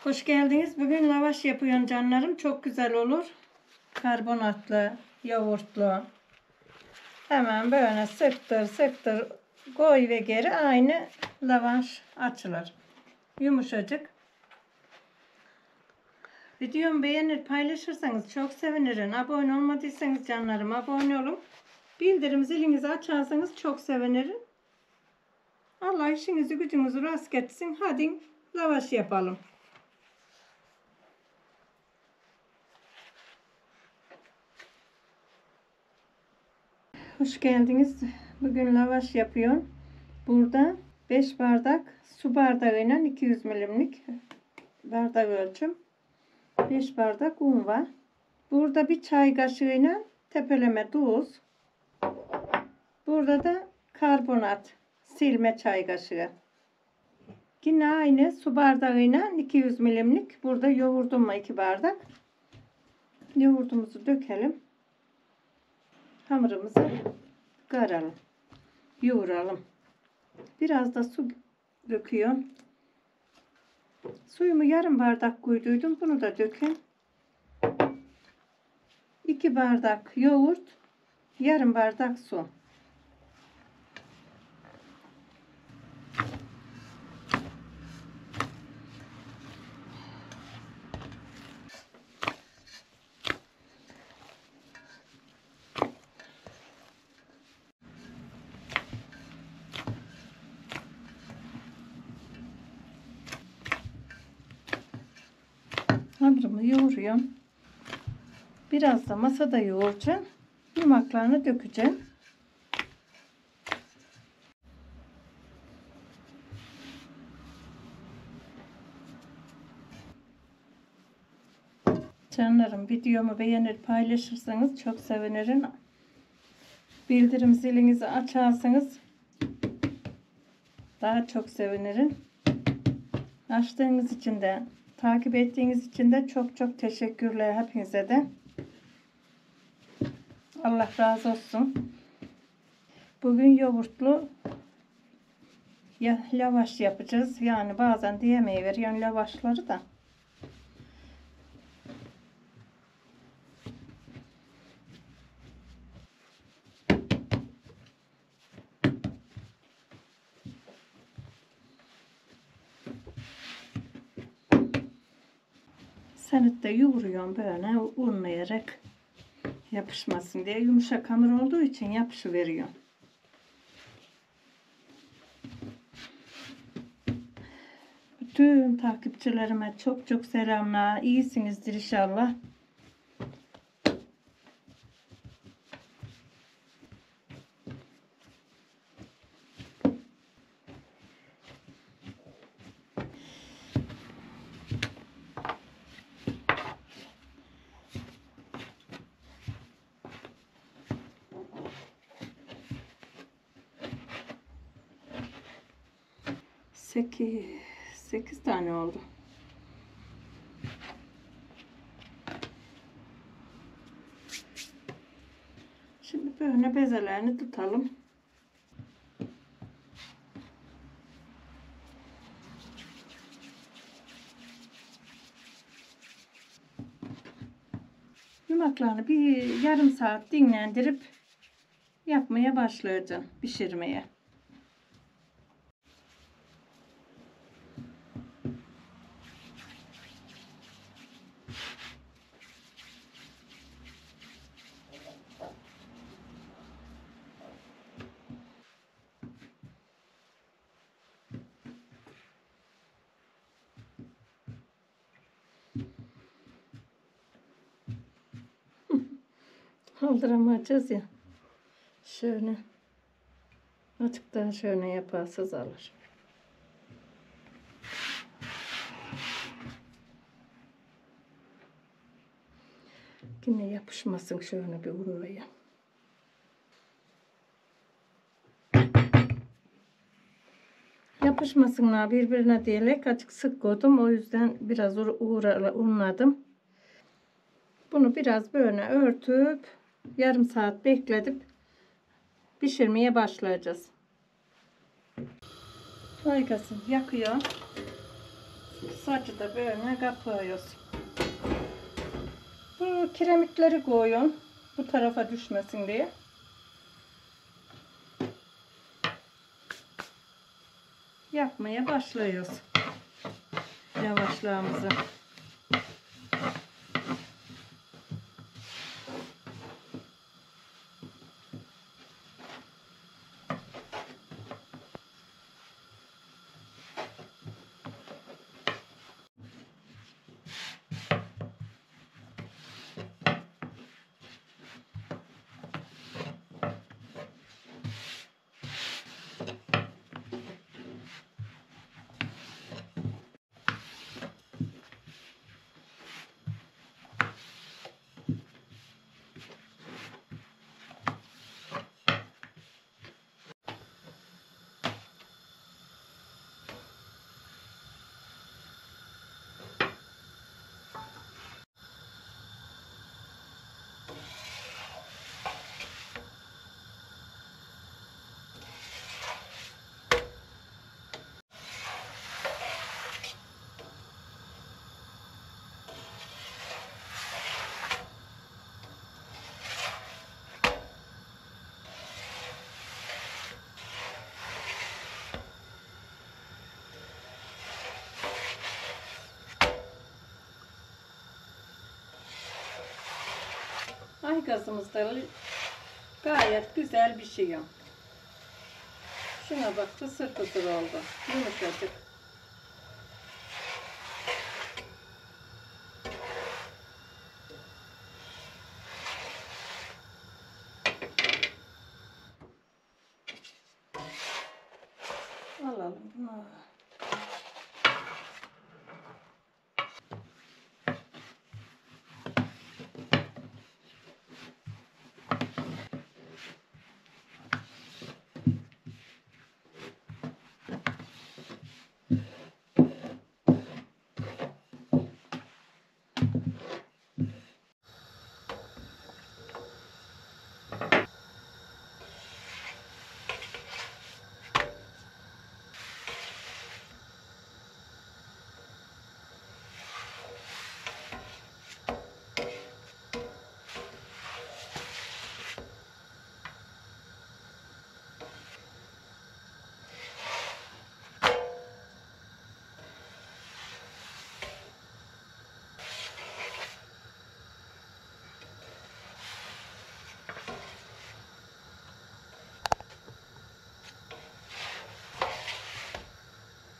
Hoş geldiniz. Bugün lavaş yapıyorum canlarım. Çok güzel olur. Karbonatlı, yoğurtlu. Hemen böyle sıktır sıktır koy ve geri aynı lavaş açılır. Yumuşacık. Videomu beğenir paylaşırsanız çok sevinirim. Abone olmadıysanız canlarım abone olun. Bildirim zilinizi açarsanız çok sevinirim. Allah işinizi gücünüzü rast getirsin. Hadi lavaş yapalım. Hoş geldiniz. Bugün lavaş yapıyorum. Burada 5 bardak su bardağıyla 200 milimlik bardak ölçüm. 5 bardak un var. Burada bir çay kaşığıyla tepeleme tuz. Burada da karbonat silme çay kaşığı. Yine aynı su bardağıyla 200 milimlik. Burada yoğurdum var 2 bardak. Yoğurdumuzu dökelim. Hamurumuzu karalım. Yoğuralım. Biraz da su döküyorum. Suyumu yarım bardak koyduydum. Bunu da dökün. 2 bardak yoğurt, yarım bardak su. Hamurumu yoğuruyorum. Biraz da masada yoğuracağım. Yumaklarını dökeceğim. Canlarım, videomu beğenir paylaşırsanız çok sevinirim. Bildirim zilinizi açarsanız daha çok sevinirim. Açtığınız için de takip ettiğiniz için de çok çok teşekkürler hepinize de. Allah razı olsun. Bugün yoğurtlu lavaş yapacağız. Yani bazen diyemeyiver lavaşları da. Senette yoğuruyorum böyle unlayarak yapışmasın diye. Yumuşak hamur olduğu için yapışıveriyor. Bütün takipçilerime çok çok selamlar. İyisinizdir inşallah. Sekiz tane oldu. Şimdi böyle bezelerini tutalım. Yumaklarını bir yarım saat dinlendirip yapmaya başlayacağım. Pişirmeye. Kaldıramayacağız ya. Şöyle. Azıcık daha şöyle yaparsız alır. Yine yapışmasın şöyle bir unlayayım. Yapışmasınlar birbirine diyerek açık sık koydum. O yüzden biraz unladım. Bunu biraz böyle örtüp yarım saat bekletip pişirmeye başlayacağız. Kaygası yakıyor. Saçı da böyle kapıyoruz. Bu kiremitleri koyun. Bu tarafa düşmesin diye. Yapmaya başlıyoruz. Lavaşlarımızı. Ay gazımız da gayet güzel bir şey. Şuna bak, fısır fısır oldu. Yumuşacık. Alalım bunu.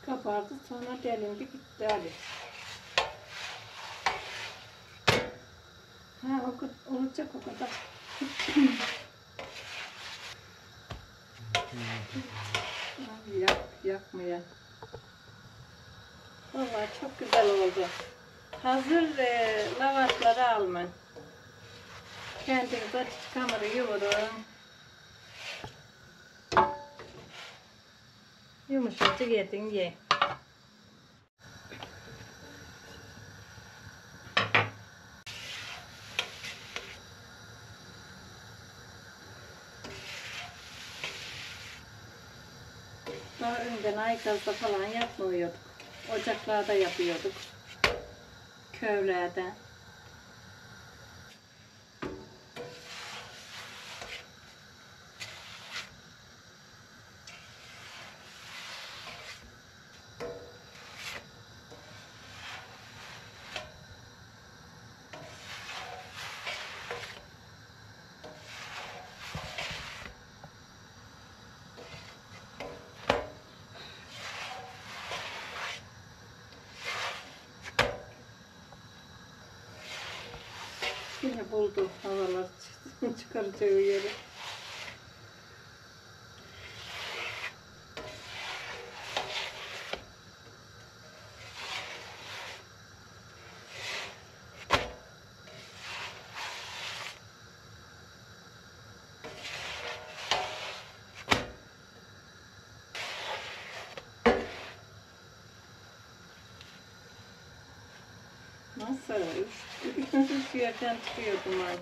Kabardı, sonra delindi gitti Ali. Ha, olacak o kadar. Yakmaya. Vallahi çok güzel oldu. Hazır lavaşları alman. Kendiniz açık hamuru yoğurun. Yumuşacık yedin ye. Daha önceden Aygaz'da falan yapmıyorduk. Ocaklarda yapıyorduk. Köylerde. Yine buldu havalar çıkaracağı yeri. Nasıl? Üç yerden çıkıyor duman.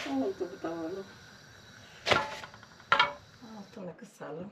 Oldu bu da oğlum. Altını kısalım.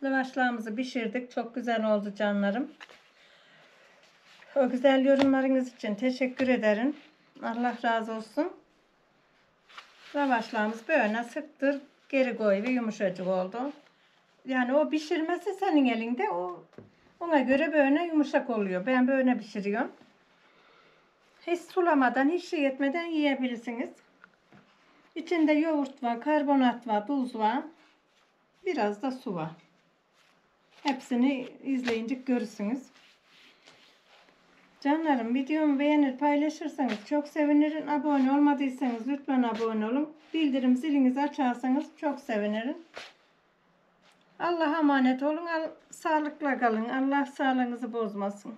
Lavaşlarımızı pişirdik. Çok güzel oldu canlarım. O güzel yorumlarınız için teşekkür ederim. Allah razı olsun. Lavaşlarımız böyle sıktır, geri koy ve yumuşacık oldu. Yani o pişirmesi senin elinde. Ona göre böyle yumuşak oluyor. Ben böyle pişiriyorum. Hiç sulamadan, hiç şey etmeden yiyebilirsiniz. İçinde yoğurt var, karbonat var, tuz var. Biraz da su var. Hepsini izleyince görürsünüz. Canlarım, videomu beğenir paylaşırsanız çok sevinirim. Abone olmadıysanız lütfen abone olun. Bildirim zilinizi açarsanız çok sevinirim. Allah'a emanet olun. Sağlıkla kalın. Allah sağlığınızı bozmasın.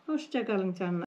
Hoşça kalın canlar.